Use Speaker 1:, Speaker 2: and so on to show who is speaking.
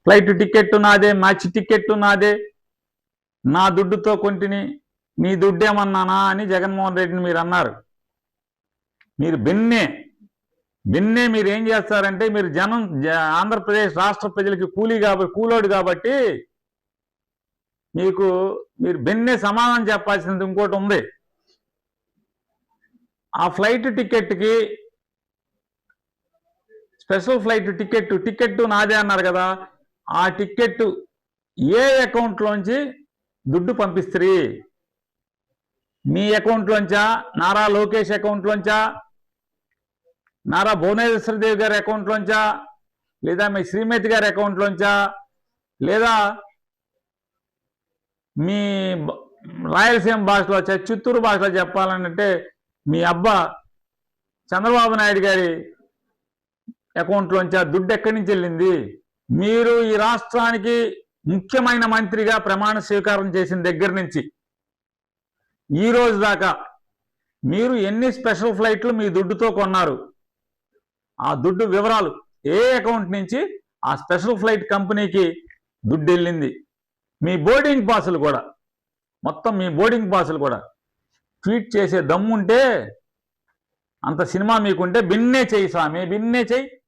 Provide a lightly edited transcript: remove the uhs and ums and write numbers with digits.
Speaker 1: Flight ticket నాదే, match ticket నాదే, నా దుడ్డుతో కొంటిని, నీ దుడ్డేమన్నానా అని జగన్మోహన్ రెడ్డిని మీరు అన్నారు. మీరు బిన్నే మీరు ఏం చేస్తారంటే, మీరు ఆంధ్రప్రదేశ్ రాష్ట్ర ప్రజలకి కూలోడు కాబట్టి మీరు బిన్నే సమాధానం చెప్పాల్సినది ఇంకోటి ఉంది. ఆ ఫ్లైట్ టికెట్కి, స్పెషల్ ఫ్లైట్ టికెట్ నాదే అన్నారు కదా, ఆ టికెట్ ఏ అకౌంట్లోంచి దుడ్డు పంపిస్తారు? మీ అకౌంట్లోంచా, నారా లోకేష్ అకౌంట్లోంచా, నారా భువనేశ్వరదేవి గారి అకౌంట్లోంచా, లేదా మీ శ్రీమతి గారి అకౌంట్లోంచా, లేదా మీ రాయలసీమ భాషలో, చిత్తూరు భాషలో చెప్పాలంటే మీ అబ్బా చంద్రబాబు నాయుడు గారి అకౌంట్లోంచా దుడ్డు ఎక్కడి నుంచి వెళ్ళింది? మీరు ఈ రాష్ట్రానికి ముఖ్యమైన మంత్రిగా ప్రమాణ స్వీకారం చేసిన దగ్గర నుంచి ఈ రోజు దాకా మీరు ఎన్ని స్పెషల్ ఫ్లైట్లు మీ దుడ్డుతో కొన్నారు? ఆ దుడ్డు వివరాలు, ఏ అకౌంట్ నుంచి ఆ స్పెషల్ ఫ్లైట్ కంపెనీకి దుడ్డు వెళ్ళింది? మీ బోర్డింగ్ పాసులు కూడా, మొత్తం మీ బోర్డింగ్ పాసులు కూడా ట్వీట్ చేసే దమ్ముంటే, అంత సినిమా మీకుంటే బిన్నే చెయ్యి స్వామి, బిన్నే చెయ్యి.